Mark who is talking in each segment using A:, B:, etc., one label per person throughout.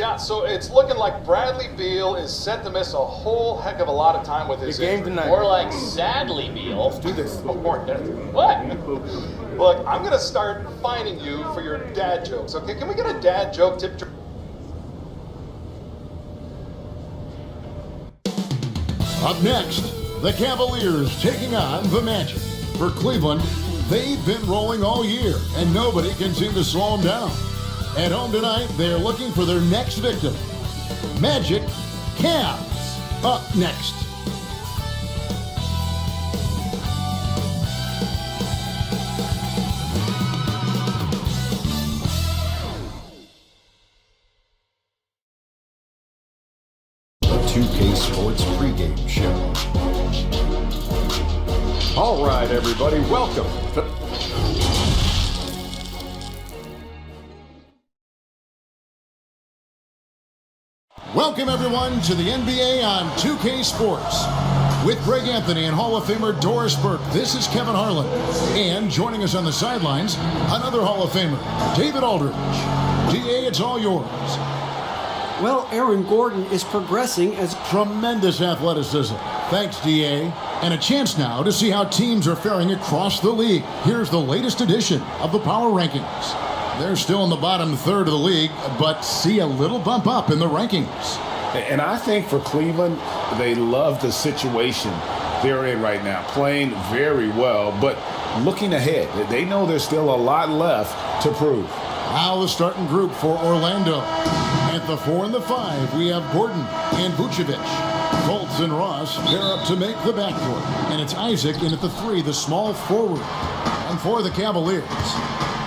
A: Yeah, so it's looking like Bradley Beal is set to miss a whole heck of a lot of time with his
B: game tonight.
C: More like sadly Beal.
B: Let's do this.
A: What? Look, I'm gonna start fining you for your dad jokes, okay? Can we get a dad joke tip?
D: Up next, the Cavaliers taking on the Magic. For Cleveland, they've been rolling all year, and nobody can seem to slow them down. At home tonight, they're looking for their next victim. Magic Cavs. Up next.
E: The 2K Sports pregame show.
F: All right, everybody, welcome.
D: Welcome, everyone, to the NBA on 2K Sports. With Greg Anthony and Hall of Famer Doris Burke, this is Kevin Harlan. And joining us on the sidelines, another Hall of Famer, David Aldridge. DA, it's all yours.
G: Well, Aaron Gordon is progressing as
D: Tremendous athleticism. Thanks, DA. And a chance now to see how teams are faring across the league. Here's the latest edition of the Power Rankings. They're still in the bottom third of the league, but see a little bump up in the rankings.
H: And I think for Cleveland, they love the situation they're in right now, playing very well, but looking ahead, they know there's still a lot left to prove.
D: Now the starting group for Orlando. At the 4 and the 5, we have Gordon and Vucevic. Fultz and Ross pair up to make the backcourt. And it's Isaac in at the 3, the small forward. And for the Cavaliers,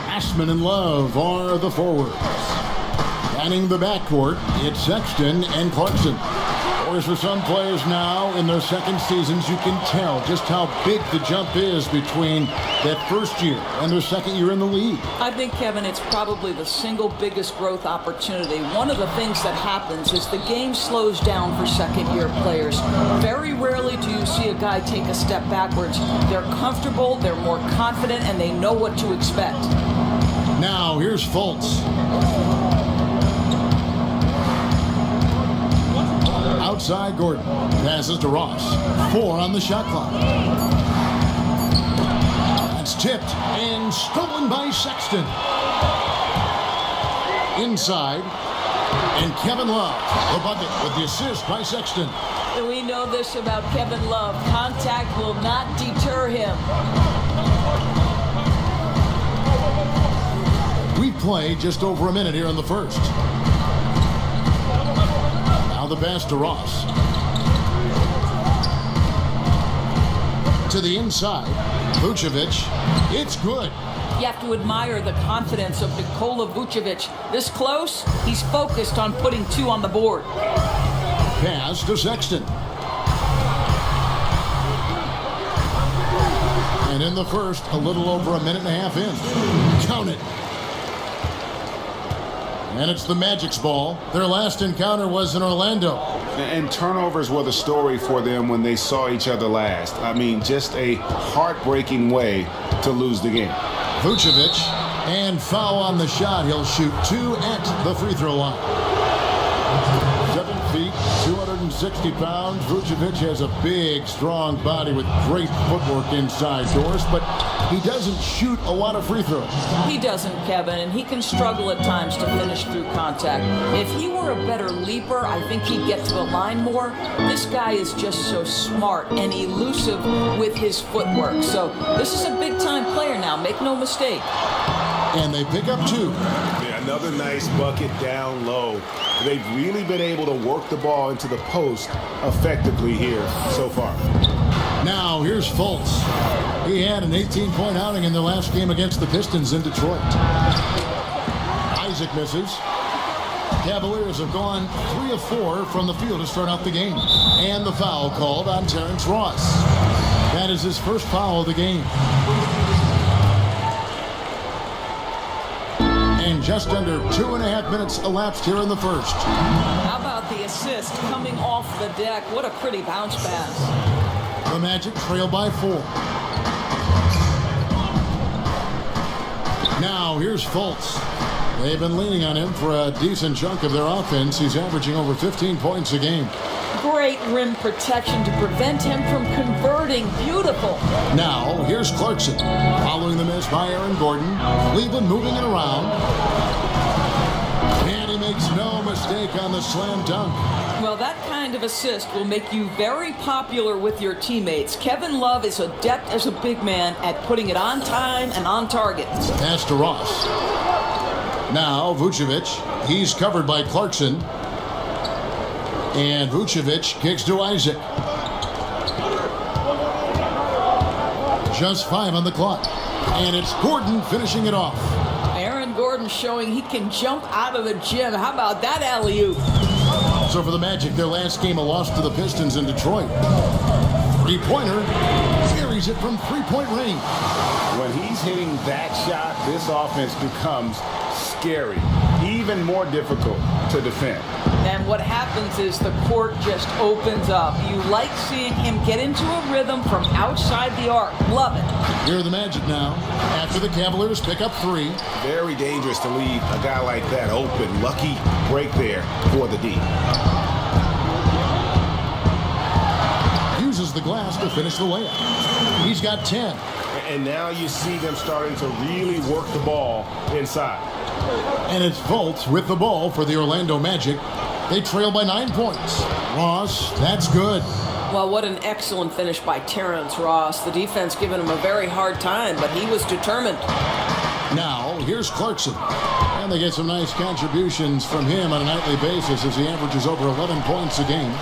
D: Ashman and Love are the forwards. Manning the backcourt, it's Sexton and Clarkson. Whereas for some players now in their second seasons, you can tell just how big the jump is between that first year and their second year in the league.
I: I think, Kevin, it's probably the single biggest growth opportunity. One of the things that happens is the game slows down for second-year players. Very rarely do you see a guy take a step backwards. They're comfortable, they're more confident, and they know what to expect.
D: Now, here's Fultz. Outside Gordon. Passes to Ross. 4 on the shot clock. That's tipped and stolen by Sexton. Inside. And Kevin Love, the bucket with the assist by Sexton.
I: And we know this about Kevin Love. Contact will not deter him.
D: We play just over a minute here in the first. Now the pass to Ross. To the inside. Vucevic. It's good.
I: You have to admire the confidence of Nikola Vucevic. This close, he's focused on putting 2 on the board.
D: Pass to Sexton. And in the first, a little over a minute and a half in. Count it. And it's the Magic's ball. Their last encounter was in Orlando.
H: And turnovers were the story for them when they saw each other last. I mean, just a heartbreaking way to lose the game.
D: Vucevic, and foul on the shot. He'll shoot 2 at the free throw line. 7 feet, 260 pounds. Vucevic has a big, strong body with great footwork inside Doris, but he doesn't shoot a lot of free throws.
I: He doesn't, Kevin, and he can struggle at times to finish through contact. If he were a better leaper, I think he'd get to the line more. This guy is just so smart and elusive with his footwork. So this is a big-time player now, make no mistake.
D: And they pick up 2.
H: Yeah, another nice bucket down low. They've really been able to work the ball into the post effectively here so far.
D: Now, here's Fultz. He had an 18-point outing in their last game against the Pistons in Detroit. Isaac misses. Cavaliers have gone 3 of 4 from the field to start out the game. And the foul called on Terrence Ross. That is his first foul of the game. And just under 2.5 minutes elapsed here in the first.
I: How about the assist coming off the deck? What a pretty bounce pass.
D: The Magic trail by 4. Now here's Fultz. They've been leaning on him for a decent chunk of their offense. He's averaging over 15 points a game.
I: Great rim protection to prevent him from converting. Beautiful.
D: Now, here's Clarkson. Following the miss by Aaron Gordon. Cleveland moving it around. And he makes no mistake on the slam dunk.
I: Well, that kind of assist will make you very popular with your teammates. Kevin Love is adept as a big man at putting it on time and on target.
D: Pass to Ross. Now, Vucevic. He's covered by Clarkson. And Vucevic kicks to Isaac. Just 5 on the clock. And it's Gordon finishing it off.
I: Aaron Gordon showing he can jump out of the gym. How about that alley-oop?
D: So for the Magic, their last game, a loss to the Pistons in Detroit. Three-pointer. Carries it from three-point range.
H: When he's hitting that shot, this offense becomes scary, even more difficult to defend.
I: And what happens is the court just opens up. You like seeing him get into a rhythm from outside the arc. Love it.
D: Here are the Magic now. After the Cavaliers pick up 3.
H: Very dangerous to leave a guy like that open. Lucky break there for the D.
D: Uses the glass to finish the layup. He's got 10.
F: And now you see them starting to really work the ball inside.
D: And it's Fultz with the ball for the Orlando Magic. They trail by 9 points. Ross, that's good.
I: Well, what an excellent finish by Terrence Ross. The defense giving him a very hard time, but he was determined.
D: Now, here's Clarkson. And they get some nice contributions from him on a nightly basis as he averages over 11 points a game.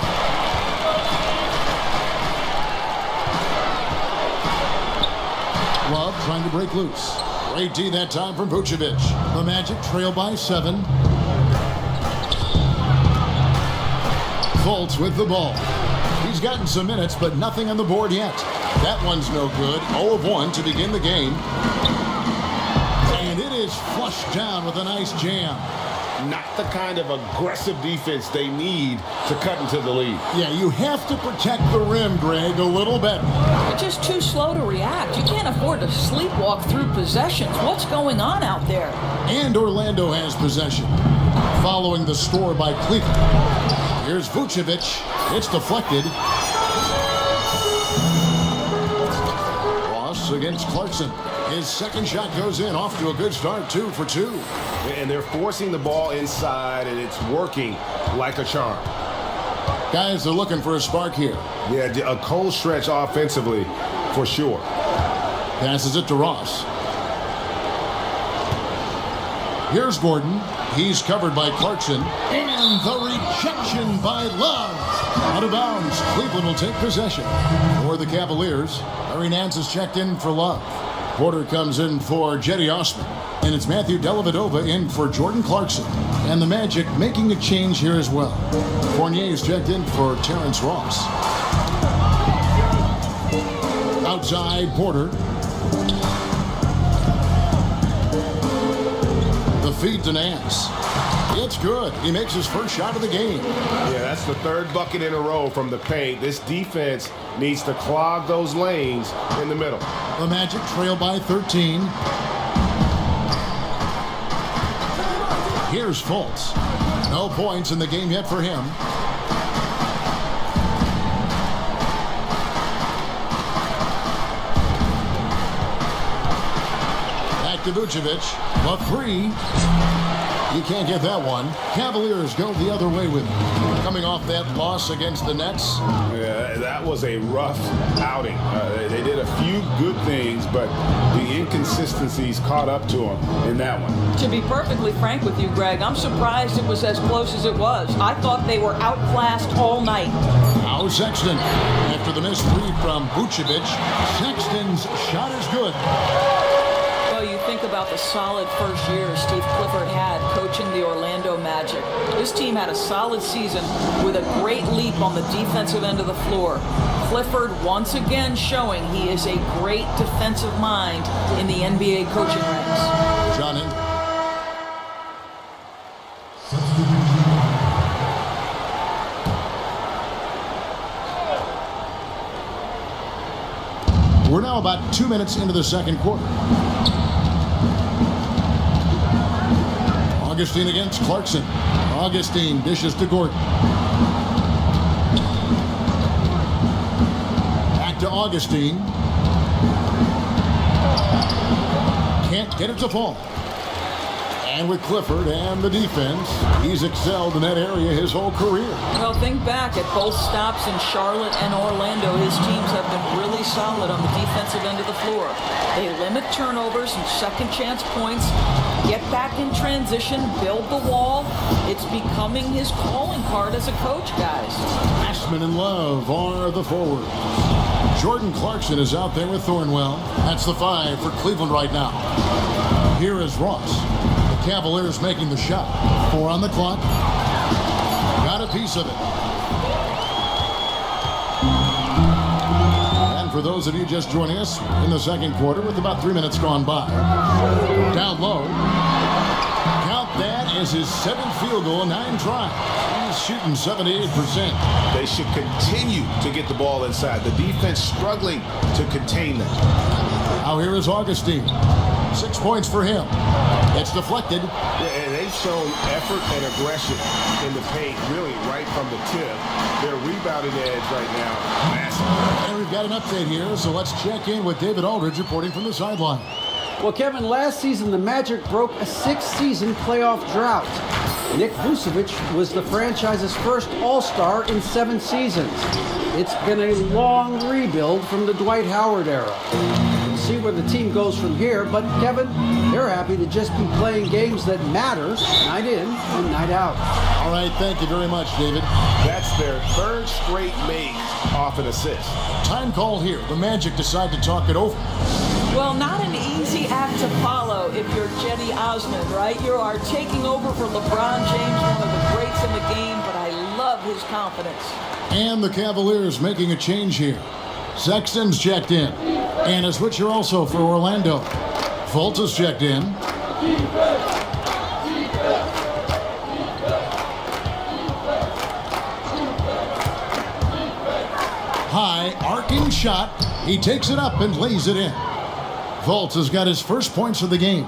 D: Love trying to break loose. Great D that time from Vucevic. The Magic trail by 7. Fultz with the ball. He's gotten some minutes, but nothing on the board yet. That one's no good. 0 of 1 to begin the game. And it is flushed down with a nice jam.
F: Not the kind of aggressive defense they need to cut into the lead.
D: Yeah, you have to protect the rim, Greg, a little better.
I: You're just too slow to react. You can't afford to sleepwalk through possessions. What's going on out there?
D: And Orlando has possession. Following the score by Cleveland. Here's Vucevic. It's deflected. Ross against Clarkson. His second shot goes in, off to a good start, 2 for 2.
F: And they're forcing the ball inside, and it's working like a charm.
D: Guys, they're looking for a spark here.
F: Yeah, a cold stretch offensively, for sure.
D: Passes it to Ross. Here's Gordon. He's covered by Clarkson. And the rejection by Love. Out of bounds. Cleveland will take possession. For the Cavaliers, Larry Nance is checked in for Love. Porter comes in for Jetty Osman. And it's Matthew Dellavedova in for Jordan Clarkson. And the Magic making a change here as well. Fournier is checked in for Terrence Ross. Outside, Porter. The feed to Nance. It's good. He makes his first shot of the game.
F: Yeah, that's the third bucket in a row from the paint. This defense needs to clog those lanes in the middle.
D: The Magic trail by 13. Here's Fultz. No points in the game yet for him. Back to Vucevic. The 3. You can't get that one. Cavaliers go the other way with it. Coming off that loss against the Nets.
H: Yeah, that was a rough outing. They did a few good things, but the inconsistencies caught up to them in that one.
I: To be perfectly frank with you, Greg, I'm surprised it was as close as it was. I thought they were outclassed all night.
D: Now Sexton. After the missed 3 from Vucevic, Sexton's shot is good.
I: Well, you think about the solid first year Steve Clifford had coaching the Orlando Magic. This team had a solid season with a great leap on the defensive end of the floor. Clifford once again showing he is a great defensive mind in the NBA coaching ranks.
D: John in. We're now about 2 minutes into the second quarter. Augustine against Clarkson. Augustine dishes to Gordon. Back to Augustine. Can't get it to fall. And with Clifford and the defense, he's excelled in that area his whole career.
I: Well, think back at both stops in Charlotte and Orlando. His teams have been really solid on the defensive end of the floor. They limit turnovers and second chance points, get back in transition, build the wall. It's becoming his calling card as a coach, guys.
D: Ashman and Love are the forwards. Jordan Clarkson is out there with Thornwell. That's the 5 for Cleveland right now. Here is Ross. The Cavaliers making the shot. 4 on the clock. Got a piece of it. And for those of you just joining us in the second quarter with about 3 minutes gone by. Down low. Count that as his 7th field goal in 9 tries. He's shooting 78%.
F: They should continue to get the ball inside. The defense struggling to contain them.
D: Now here is Augustine. 6 points for him. It's deflected.
F: And they've shown effort and aggression in the paint, really right from the tip. Their rebounding edge right now, massive.
D: And we've got an update here, so let's check in with David Aldridge reporting from the sideline.
G: Well, Kevin, last season the Magic broke a 6-season playoff drought. Nick Vucevic was the franchise's first All-Star in 7 seasons. It's been a long rebuild from the Dwight Howard era. We'll see where the team goes from here, but Kevin, they're happy to just be playing games that matter night in and night out.
D: All right, thank you very much, David.
F: That's their 3rd straight make off an assist.
D: Time called here. The Magic decide to talk it over.
I: Well, not an easy act to follow if you're Cedi Osman, right? You are taking over for LeBron James, one of the greats in the game, but I love his confidence.
D: And the Cavaliers making a change here. Sexton's checked in. And a switcher also for Orlando. Fultz is checked in. High, arcing shot. He takes it up and lays it in. Fultz has got his first points of the game.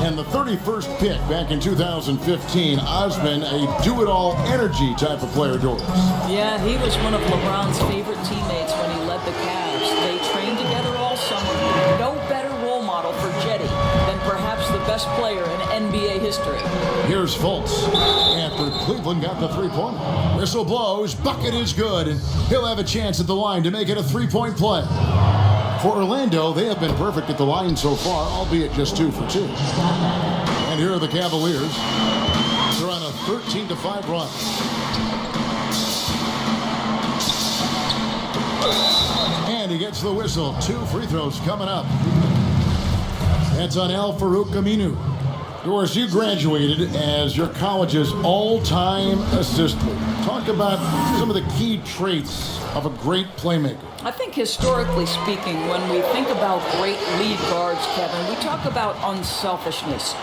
D: And the 31st pick back in 2015, Osman, a do-it-all energy type of player, Doris.
I: Yeah, he was one of LeBron's favorite teammates when he led the Cavs. They trained together all summer. No better role model for Cedi than perhaps the best player in NBA history.
D: Here's Fultz after Cleveland got the 3-point. Whistle blows, bucket is good, and he'll have a chance at the line to make it a 3-point play. For Orlando, they have been perfect at the line so far, albeit just 2 for 2. And here are the Cavaliers. They're on a 13-5 run. And he gets the whistle. 2 free throws coming up. That's on Al Farouk Aminu. Doris, you graduated as your college's all-time assistant. Talk about some of the key traits of a great playmaker.
I: I think historically speaking, when we think about great lead guards, Kevin, we talk about unselfishness,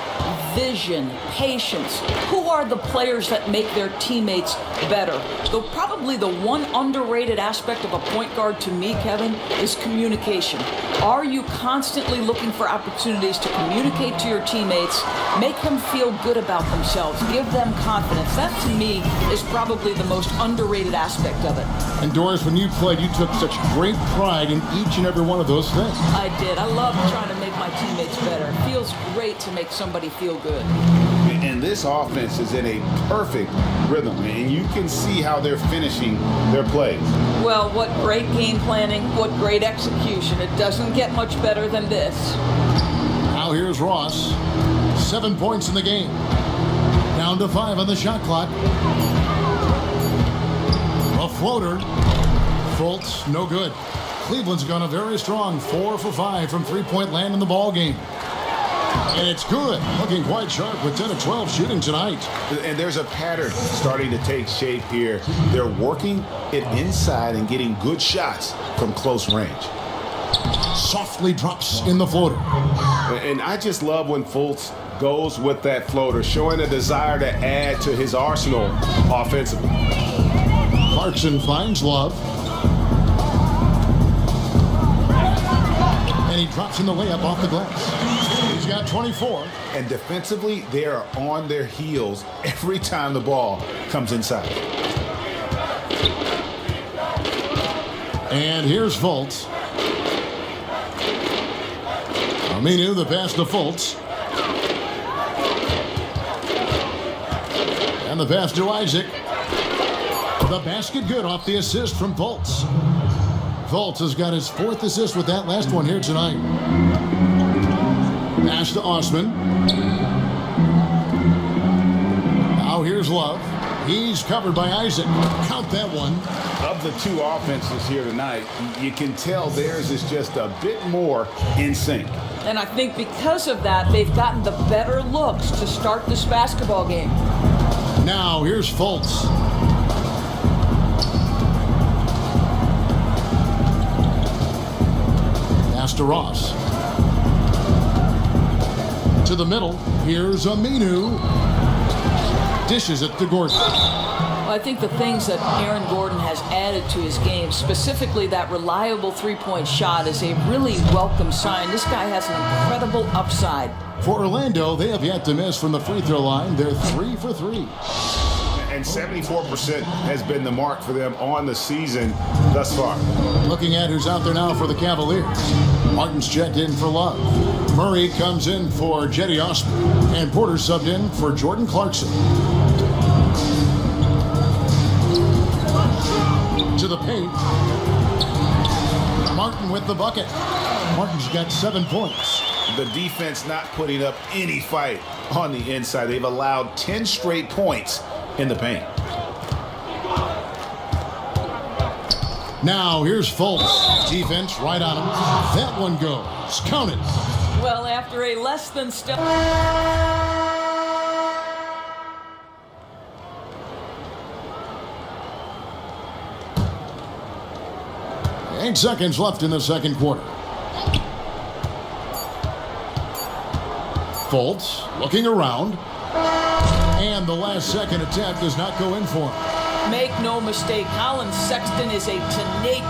I: vision, patience. Who are the players that make their teammates better? Though probably the one underrated aspect of a point guard to me, Kevin, is communication. Are you constantly looking for opportunities to communicate to your teammates, make them feel good about themselves, give them confidence? That, to me, is probably the most underrated aspect of it.
D: And Doris, when you played, you took such great pride in each and every one of those things.
I: I did. I love trying to make my teammates better. It feels great to make somebody feel good.
H: And this offense is in a perfect rhythm, and you can see how they're finishing their plays.
I: Well, what great game planning, what great execution. It doesn't get much better than this.
D: Now here's Ross. 7 points in the game. Down to 5 on the shot clock. A floater. Fultz, no good. Cleveland's gone a very strong 4 for 5 from 3-point land in the ball game. And it's good. Looking quite sharp with 10 of 12 shooting tonight.
H: And there's a pattern starting to take shape here. They're working it inside and getting good shots from close range.
D: Softly drops in the floater.
F: And I just love when Fultz goes with that floater, showing a desire to add to his arsenal offensively.
D: Clarkson finds Love. And he drops in the layup off the glass. He's got 24.
H: And defensively, they are on their heels every time the ball comes inside.
D: And here's Fultz. Aminu, the pass to Fultz. And the pass to Isaac. The basket good off the assist from Fultz. Fultz has got his 4th assist with that last one here tonight. Pass to Osman. Now here's Love. He's covered by Isaac. Count that one.
H: Of the two offenses here tonight, you can tell theirs is just a bit more in sync.
I: And I think because of that, they've gotten the better looks to start this basketball game.
D: Now here's Fultz. Pass to Ross. To the middle. Here's Aminu. Dishes it to Gordon.
I: Well, I think the things that Aaron Gordon has added to his game, specifically that reliable three-point shot, is a really welcome sign. This guy has an incredible upside.
D: For Orlando, they have yet to miss from the free throw line. They're 3 for 3.
H: And 74% has been the mark for them on the season thus far.
D: Looking at who's out there now for the Cavaliers. Martin's checked in for Love. Murray comes in for Jetty Osman. And Porter subbed in for Jordan Clarkson. To the paint. Martin with the bucket. Martin's got 7 points.
H: The defense not putting up any fight on the inside. They've allowed 10 straight points in the paint.
D: Now here's Fultz. Defense right on him. That one goes. Count it.
I: Well, after a less than stellar...
D: 8 seconds left in the second quarter. Fultz looking around. And the last second attempt does not go in for him.
I: Make no mistake, Colin Sexton is a tenacious...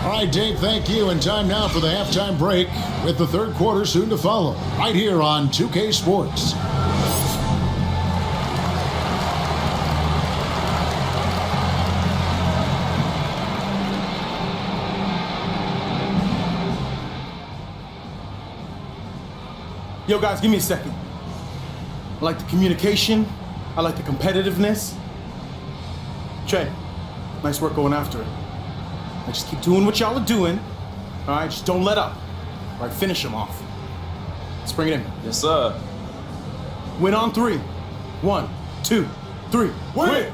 D: All right, Dave, thank you. And time now for the halftime break with the third quarter soon to follow. Right here on 2K Sports.
B: Yo, guys, give me a second. I like the communication. I like the competitiveness. Trey, nice work going after it. Now just keep doing what y'all are doing. All right, just don't let up. All right, finish them off. Let's bring it in.
J: Yes, sir.
B: Win on 3. 1, 2, 3. Win!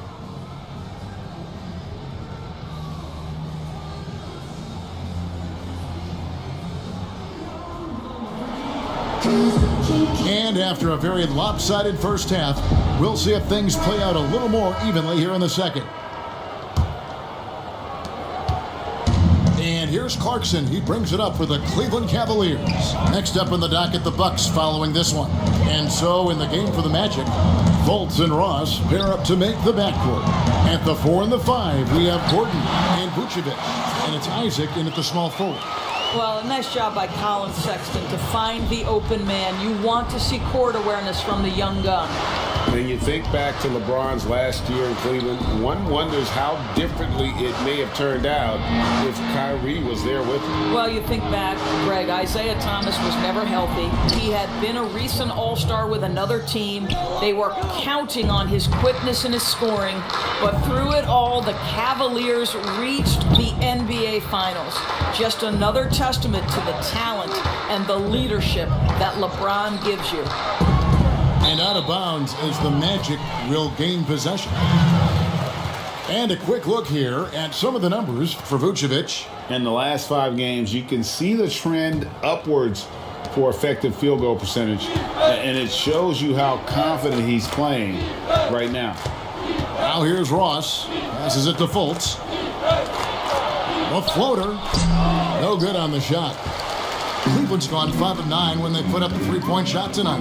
D: And after a very lopsided first half, we'll see if things play out a little more evenly here in the second. And here's Clarkson. He brings it up for the Cleveland Cavaliers. Next up in the docket, the Bucks following this one. And so in the game for the Magic, Fultz and Ross pair up to make the backcourt. At the 4 and the 5, we have Gordon and Vucevic. And it's Isaac in at the small forward.
I: Well, a nice job by Colin Sexton to find the open man. You want to see court awareness from the young gun.
F: When you think back to LeBron's last year in Cleveland, one wonders how differently it may have turned out if Kyrie was there with him.
I: Well, you think back, Greg, Isaiah Thomas was never healthy. He had been a recent All-Star with another team. They were counting on his quickness and his scoring. But through it all, the Cavaliers reached the NBA Finals. Just another testament to the talent and the leadership that LeBron gives you.
D: And out of bounds as the Magic will gain possession. And a quick look here at some of the numbers for Vucevic.
H: In the last 5 games, you can see the trend upwards for effective field goal percentage. And it shows you how confident he's playing right now.
D: Now here's Ross. Passes it to Fultz. A floater. No good on the shot. Cleveland's gone 5 of 9 when they put up a 3-point shot tonight.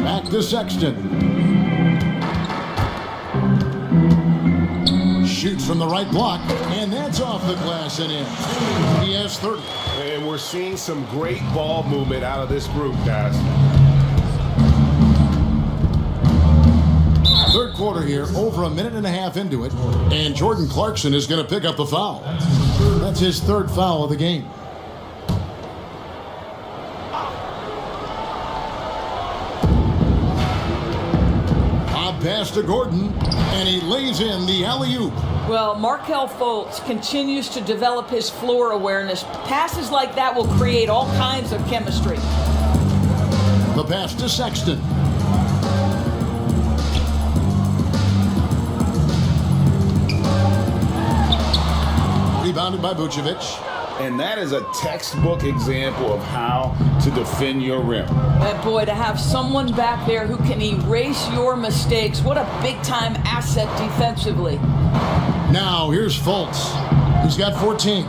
D: Back to Sexton. shoots from the right block, and that's off the glass and in. He has 30.
F: And we're seeing some great ball movement out of this group, guys.
D: Third quarter here, over a minute and a half into it, and Jordan Clarkson is going to pick up the foul. That's his third foul of the game. Bob pass to Gordon, and he lays in the alley-oop.
I: Well, Markelle Fultz continues to develop his floor awareness. Passes like that will create all kinds of chemistry.
D: The pass to Sexton. Rebounded by Vucevic.
H: And that is a textbook example of how to defend your rim.
I: And boy, to have someone back there who can erase your mistakes, what a big-time asset defensively.
D: Now, here's Fultz. He's got 14.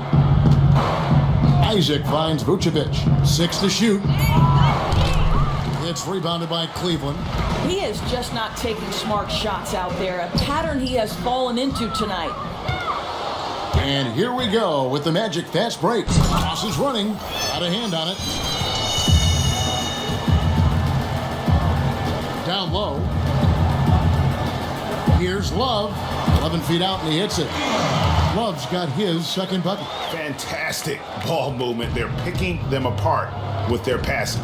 D: Isaac finds Vucevic. 6 to shoot. It's rebounded by Cleveland.
I: He is just not taking smart shots out there, a pattern he has fallen into tonight.
D: And here we go with the Magic fast break. Toss is running. Got a hand on it. Down low. Here's Love. 11 feet out and he hits it. Love's got his second bucket.
H: Fantastic ball movement. They're picking them apart with their passing.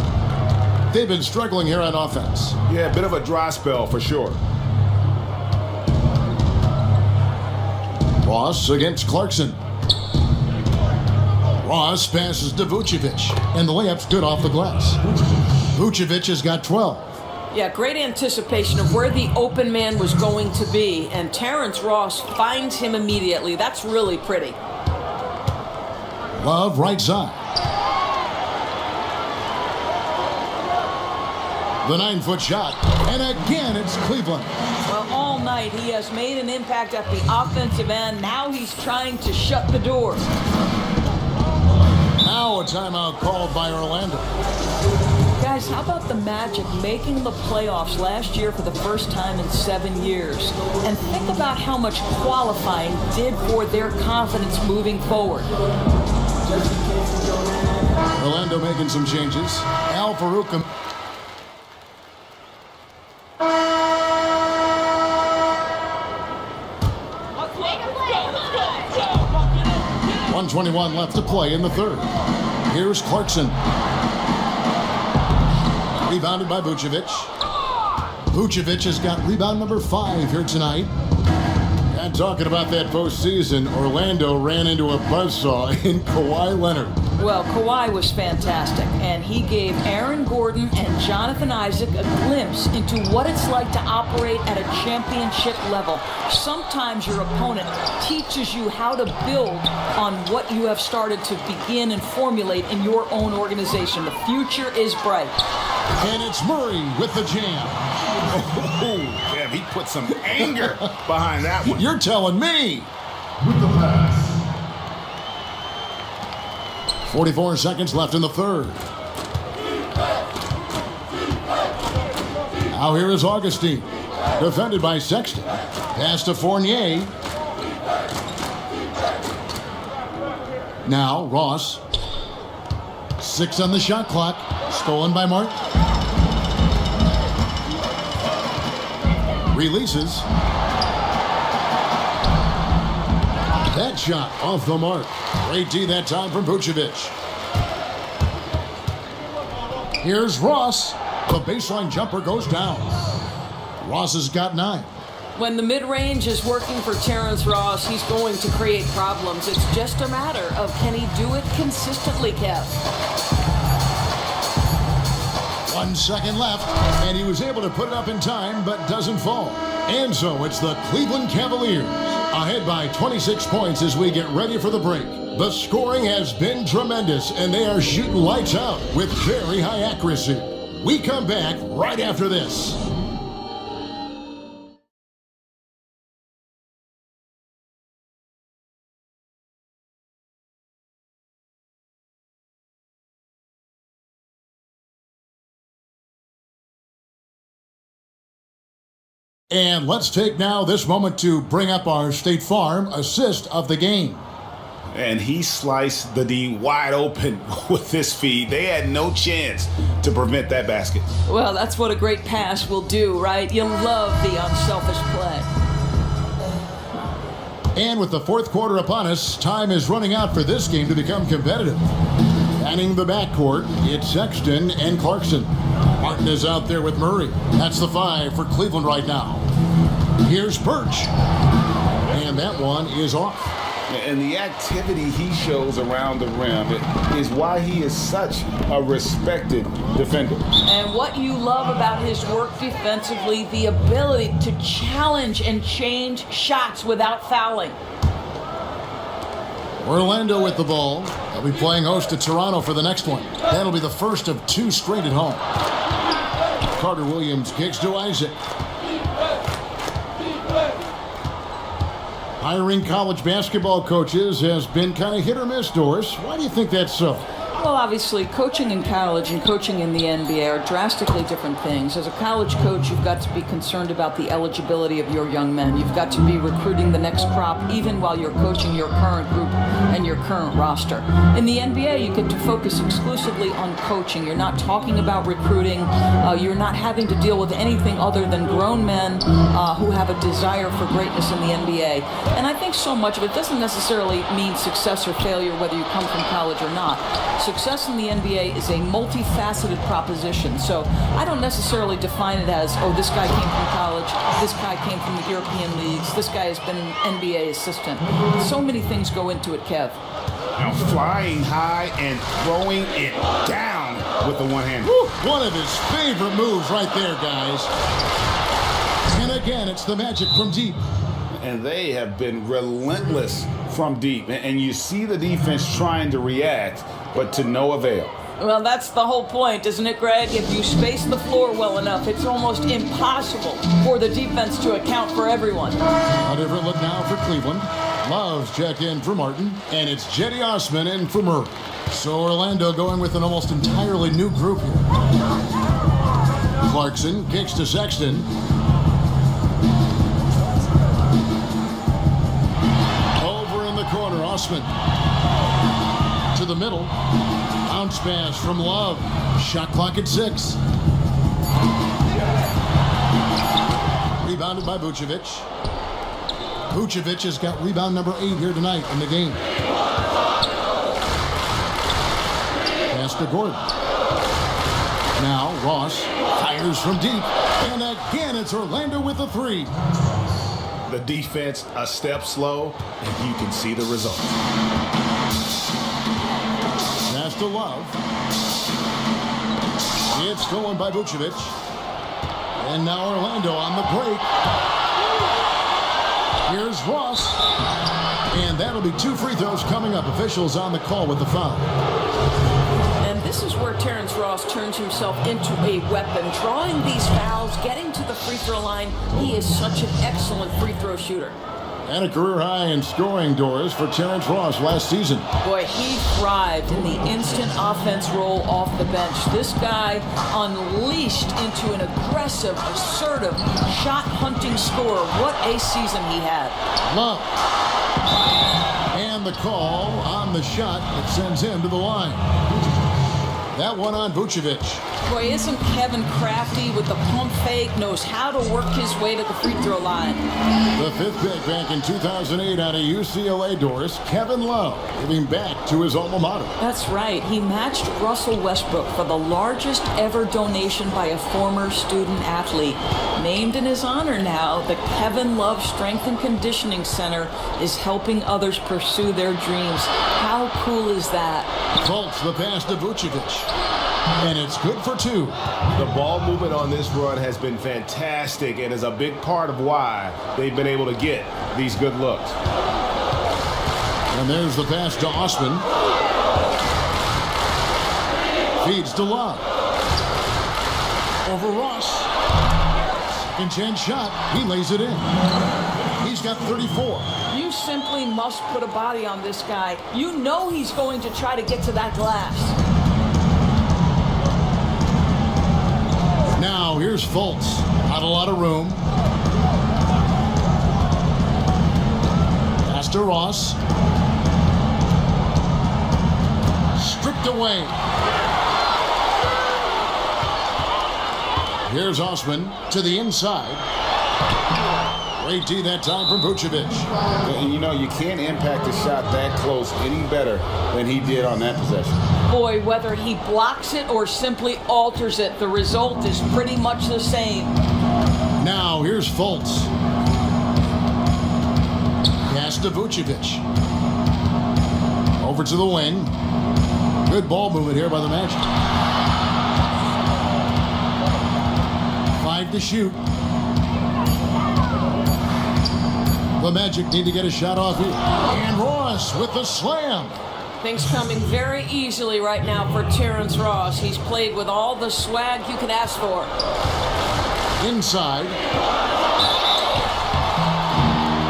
D: They've been struggling here on offense.
H: Yeah, a bit of a dry spell for sure.
D: Ross against Clarkson. Ross passes to Vucevic, and the layup's good off the glass. Vucevic has got 12.
I: Yeah, great anticipation of where the open man was going to be, and Terrence Ross finds him immediately. That's really pretty.
D: Love right side. The 9-foot shot, and again it's Cleveland.
I: Well, all night he has made an impact at the offensive end. Now he's trying to shut the door.
D: Now a timeout called by Orlando.
I: Guys, how about the Magic making the playoffs last year for the first time in 7 years? And think about how much qualifying did for their confidence moving forward.
D: Orlando making some changes. Al Farouk. 1:21 left to play in the third. Here's Clarkson. Rebounded by Vucevic. Vucevic has got rebound number 5 here tonight. And talking about that postseason, Orlando ran into a buzzsaw in Kawhi Leonard.
I: Well, Kawhi was fantastic, and he gave Aaron Gordon and Jonathan Isaac a glimpse into what it's like to operate at a championship level. Sometimes your opponent teaches you how to build on what you have started to begin and formulate in your own organization. The future is bright.
D: And it's Murray with the jam.
H: Oh, yeah, he put some anger behind that one.
D: You're telling me.
E: With the pass.
D: 44 seconds left in the third. Now here is Augustine. Defended by Sexton. Pass to Fournier. Now Ross. 6 on the shot clock. Stolen by Martin. Releases. That shot off the mark. Great D that time from Vucevic. Here's Ross. The baseline jumper goes down. Ross has got 9.
I: When the mid-range is working for Terrence Ross, he's going to create problems. It's just a matter of can he do it consistently, Kev?
D: 1 second left, and he was able to put it up in time, but doesn't fall. And so it's the Cleveland Cavaliers ahead by 26 points as we get ready for the break. The scoring has been tremendous, and they are shooting lights out with very high accuracy. We come back right after this. And let's take now this moment to bring up our State Farm assist of the game.
H: And he sliced the D wide open with this feed. They had no chance to prevent that basket.
I: Well, that's what a great pass will do, right? You love the unselfish play.
D: And with the fourth quarter upon us, time is running out for this game to become competitive. Manning the backcourt, it's Sexton and Clarkson. Martin is out there with Murray. That's the 5 for Cleveland right now. Here's Birch. And that one is off.
H: And the activity he shows around the rim is why he is such a respected defender.
I: And what you love about his work defensively, the ability to challenge and change shots without fouling.
D: Orlando with the ball. They'll be playing host to Toronto for the next one. That'll be the first of 2 straight at home. Carter Williams kicks to Isaac. Hiring college basketball coaches has been kind of hit or miss, Doris. Why do you think that's so?
I: Well, obviously, coaching in college and coaching in the NBA are drastically different things. As a college coach, you've got to be concerned about the eligibility of your young men. You've got to be recruiting the next crop, even while you're coaching your current group and your current roster. In the NBA, you get to focus exclusively on coaching. You're not talking about recruiting. You're not having to deal with anything other than grown men who have a desire for greatness in the NBA. And I think so much of it doesn't necessarily mean success or failure, whether you come from college or not. Success in the NBA is a multifaceted proposition. So I don't necessarily define it as, oh, this guy came from college, this guy came from the European leagues, this guy has been an NBA assistant. So many things go into it, Kev.
H: Now flying high and throwing it down with the one hand.
D: One of his favorite moves right there, guys. And again, it's the Magic from deep.
H: And they have been relentless from deep. And you see the defense trying to react, but to no avail.
I: Well, that's the whole point, isn't it, Greg? If you space the floor well enough, it's almost impossible for the defense to account for everyone.
D: A different look now for Cleveland. Love's check in for Martin, and it's Jetty Osman in for Murray. So Orlando going with an almost entirely new group here. Clarkson kicks to Sexton. Over in the corner, Osman. To the middle. Bounce pass from Love. Shot clock at 6. Rebounded by Vucevic. Vucevic has got rebound number 8 here tonight in the game. Pass to Gordon. Now Ross fires from deep. And again, it's Orlando with a 3.
H: The defense a step slow, and you can see the result.
D: Pass to Love. It's stolen by Vucevic. And now Orlando on the break. Here's Ross. And that'll be 2 free throws coming up. Officials on the call with the foul.
I: And this is where Terrence Ross turns himself into a weapon. Drawing these fouls, getting to the free throw line. He is such an excellent free throw shooter.
D: And a career high in scoring, Doris, for Terrence Ross last season.
I: Boy, he thrived in the instant offense role off the bench. This guy unleashed into an aggressive, assertive, shot-hunting scorer. What a season he had.
D: Love. And the call on the shot that sends him to the line. That one on Vucevic.
I: Boy, isn't Kevin crafty with the pump fake, knows how to work his way to the free throw line.
D: The 5th pick back in 2008 out of UCLA, Doris, Kevin Love, giving back to his alma mater.
I: That's right. He matched Russell Westbrook for the largest ever donation by a former student athlete. Named in his honor now, the Kevin Love Strength and Conditioning Center is helping others pursue their dreams. How cool is that?
D: Fultz the pass to Vucevic. And it's good for 2.
H: The ball movement on this run has been fantastic and is a big part of why they've been able to get these good looks.
D: And there's the pass to Osman. Feeds to Love. Over Ross. Second chance shot. He lays it in. He's got 34.
I: You simply must put a body on this guy. You know he's going to try to get to that glass.
D: Now here's Fultz. Not a lot of room. to Ross. Stripped away. Here's Osman to the inside. Great D that time from Vucevic.
H: And you know, you can't impact a shot that close any better than he did on that possession.
I: Boy, whether he blocks it or simply alters it, the result is pretty much the same.
D: Now here's Fultz. Pass to Vucevic. Over to the wing. Good ball movement here by the Magic. 5 to shoot. The Magic need to get a shot off here. And Ross with the slam.
I: Things coming very easily right now for Terrence Ross. He's played with all the swag you could ask for.
D: Inside.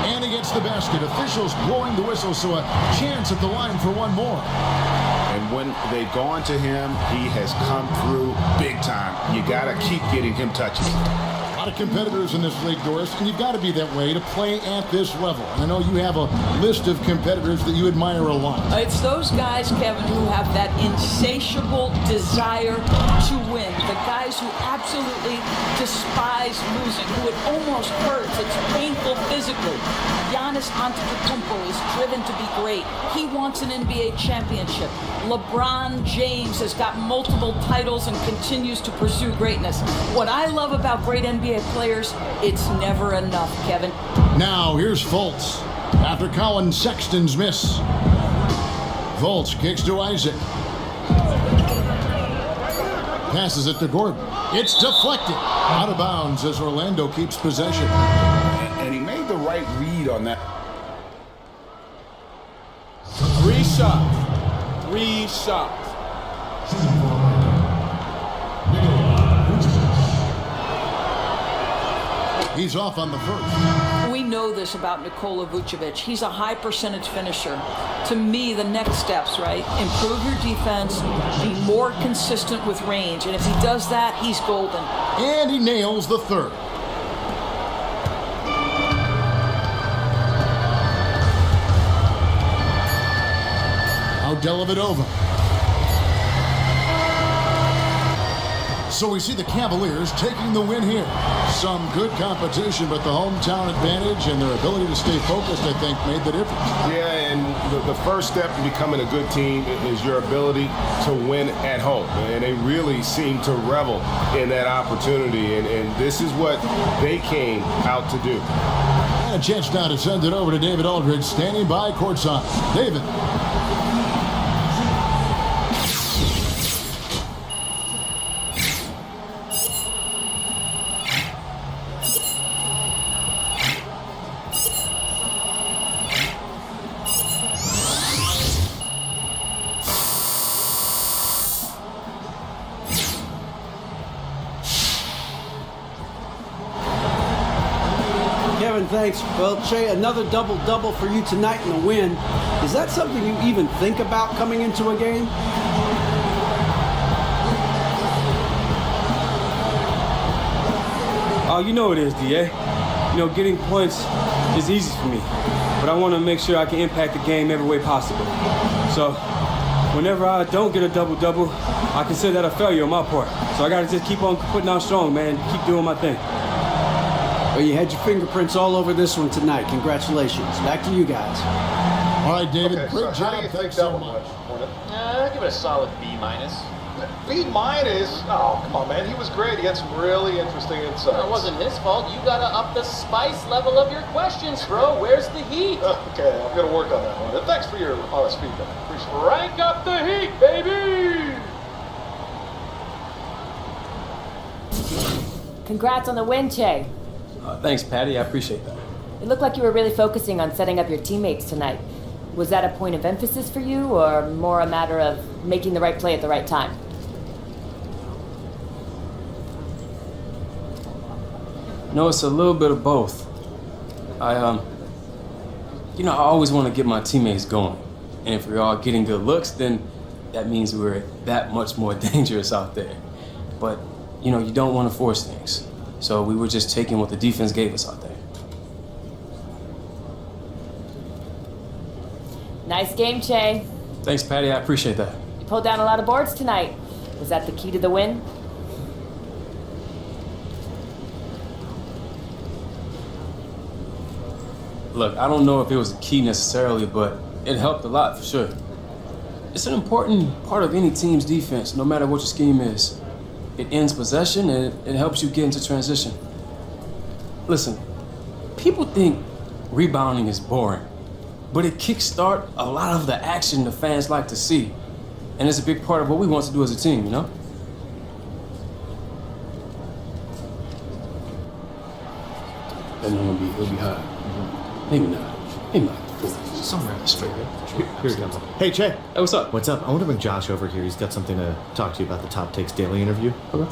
D: And he gets the basket. Officials blowing the whistle, so a chance at the line for one more.
H: And when they've gone to him, he has come through big time. You got to keep getting him touches.
D: A lot of competitors in this league, Doris, and you've got to be that way to play at this level. And I know you have a list of competitors that you admire a lot.
I: It's those guys, Kevin, who have that insatiable desire to win. The guys who absolutely despise losing, who it almost hurts. It's painful physically. Giannis Antetokounmpo is driven to be great. He wants an NBA championship. LeBron James has got multiple titles and continues to pursue greatness. What I love about great NBA players, it's never enough, Kevin.
D: Now here's Fultz after Colin Sexton's miss. Fultz kicks to Isaac. Passes it to Gordon. It's deflected. Out of bounds as Orlando keeps possession.
H: And he made the right read on that.
B: 3 shots. 3 shots.
D: He's off on the first.
I: We know this about Nikola Vucevic. He's a high percentage finisher. To me, the next steps, right? Improve your defense, be more consistent with range. And if he does that, he's golden.
D: And he nails the third. Now Dellavedova. So we see the Cavaliers taking the win here. Some good competition, but the hometown advantage and their ability to stay focused, I think, made the difference.
F: Yeah, and the first step in becoming a good team is your ability to win at home. And they really seem to revel in that opportunity. And this is what they came out to do.
D: And a chance now to send it over to David Aldridge, standing by courtside. David.
G: Kevin, thanks. Well, Che, another double-double for you tonight in the win. Is that something you even think about coming into a game?
J: Oh, you know it is, DA. You know, getting points is easy for me, but I want to make sure I can impact the game every way possible. So, whenever I don't get a double-double, I consider that a failure on my part. So I got to just keep on putting out strong, man. Keep doing my thing.
G: Well, you had your fingerprints all over this one tonight. Congratulations. Back to you guys.
D: All right, David.
A: Okay,
D: Great
A: so how
D: job.
A: do you think
D: Thanks
A: that
D: so
A: one
D: much.
A: went, Hornet?
C: Give it a solid B-.
A: B-? Oh, come on, man. He was great. He had some really interesting insights.
C: It wasn't his fault. You gotta up the spice level of your questions, bro. Where's the heat?
A: Okay, I'm going to work on that one. And thanks for your honest feedback. Appreciate it.
C: Rank up the heat, baby!
K: Congrats on the win, Che.
J: Thanks, Patty. I appreciate that.
K: It looked like you were really focusing on setting up your teammates tonight. Was that a point of emphasis for you, or more a matter of making the right play at the right time?
J: No, it's a little bit of both. I always want to get my teammates going. And if we're all getting good looks, then that means we're that much more dangerous out there. But, you don't want to force things. So we were just taking what the defense gave us out there.
K: Nice game, Che.
J: Thanks, Patty. I appreciate that.
K: You pulled down a lot of boards tonight. Was that the key to the win?
J: Look, I don't know if it was a key necessarily, but it helped a lot for sure. It's an important part of any team's defense, no matter what your scheme is. It ends possession and it helps you get into transition. Listen, people think rebounding is boring, but it kickstarts a lot of the action the fans like to see. And it's a big part of what we want to do as a team, you know? That it'll be high. Maybe not. Maybe not. Somewhere in the straight.
L: Here he comes. Hey, Che.
J: Hey, what's up?
L: What's up? I want to bring Josh over here. He's got something to talk to you about the Top Takes Daily interview.
J: Okay.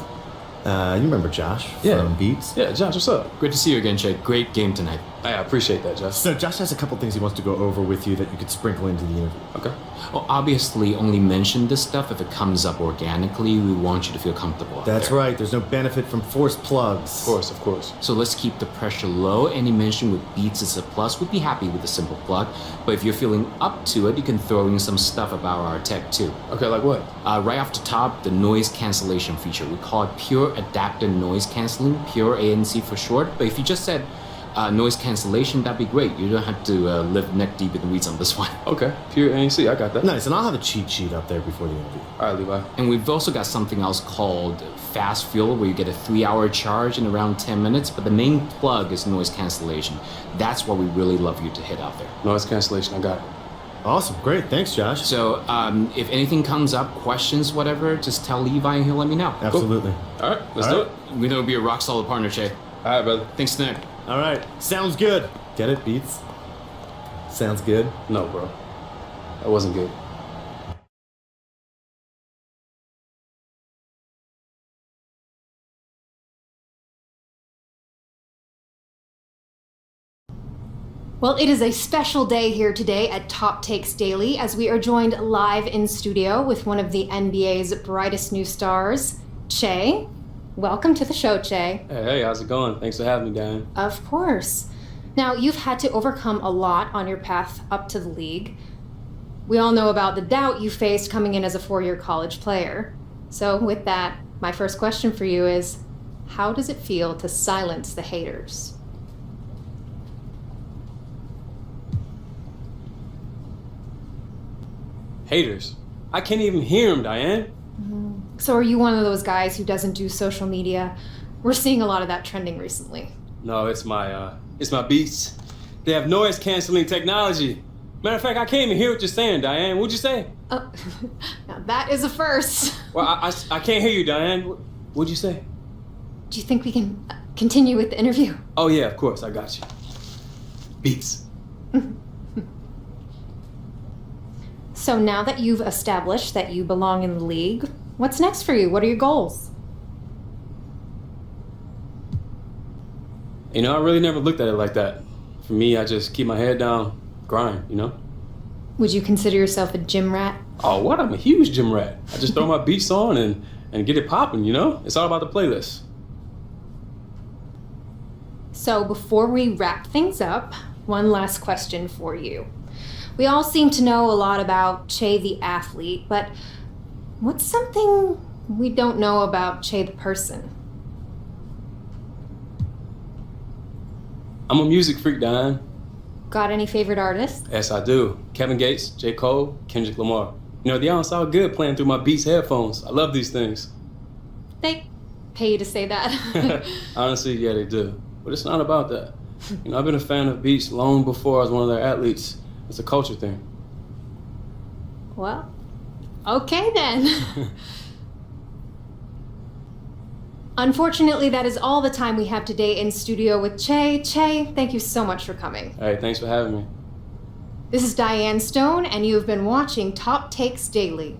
L: You remember Josh from Beats?
J: Yeah, Josh, what's up?
M: Great to see you again, Che. Great game tonight.
J: I appreciate that, Josh.
L: So Josh has a couple things he wants to go over with you that you could sprinkle into the interview.
J: Okay.
M: Well, obviously, only mention this stuff if it comes up organically. We want you to feel comfortable.
L: That's right. There's no benefit from forced plugs.
J: Of course.
M: So let's keep the pressure low. Any mention with beats is a plus. We'd be happy with a simple plug. But if you're feeling up to it, you can throw in some stuff about our tech too.
J: Okay, like what?
M: Right off the top, the noise cancellation feature. We call it pure adaptive noise canceling, pure ANC for short. But if you just said noise cancellation, that'd be great. You don't have to live neck deep in the weeds on this one.
J: Okay, pure ANC, I got that.
L: Nice, and I'll have a cheat sheet up there before the interview.
J: All right, Levi.
M: And we've also got something else called fast fuel, where you get a 3-hour charge in around 10 minutes, but the main plug is noise cancellation. That's what we really love you to hit out there.
J: Noise cancellation, I got it.
L: Awesome, great, thanks, Josh.
M: So if anything comes up, questions, whatever, just tell Levi and he'll let me know.
L: Absolutely.
J: All right, let's do it.
M: We know it'll be a rock solid partner, Che.
J: All right, brother.
M: Thanks, Nick.
L: All right, sounds good. Get it, Beats? Sounds good?
J: No, bro. That wasn't good.
N: Well, it is a special day here today at Top Takes Daily as we are joined live in studio with one of the NBA's brightest new stars, Che. Welcome to the show, Che.
J: Hey, how's it going? Thanks for having me, Dwyane.
N: Of course. Now, you've had to overcome a lot on your path up to the league. We all know about the doubt you faced coming in as a 4-year college player. So with that, my first question for you is, how does it feel to silence the haters?
J: Haters? I can't even hear them, Dwyane.
N: So are you one of those guys who doesn't do social media? We're seeing a lot of that trending recently.
J: No, it's my beats. They have noise canceling technology. Matter of fact, I can't even hear what you're saying, Dwyane. What'd you say?
N: Oh, now that is a first.
J: Well, I can't hear you, Dwyane. What'd you say?
N: Do you think we can continue with the interview?
J: Oh yeah, of course, I got you. Beats.
N: So now that you've established that you belong in the league, what's next for you? What are your goals?
J: You know, I really never looked at it like that. For me, I just keep my head down, grind, you know?
N: Would you consider yourself a gym rat?
J: Oh, what? I'm a huge gym rat. I just throw my beats on and get it popping, you know? It's all about the playlist.
N: So before we wrap things up, one last question for you. We all seem to know a lot about Che the athlete, but what's something we don't know about Che the person?
J: I'm a music freak, Dwyane.
N: Got any favorite artists?
J: Yes, I do. Kevin Gates, J. Cole, Kendrick Lamar. You know, they all sound good playing through my Beats headphones. I love these things.
N: They pay you to say that.
J: Honestly, yeah, they do. But it's not about that. You know, I've been a fan of Beats long before I was one of their athletes. It's a culture thing.
N: Well, okay then. Unfortunately, that is all the time we have today in studio with Che. Che, thank you so much for coming.
J: Hey, thanks for having me.
N: This is Dwyane Stone, and you have been watching Top Takes Daily.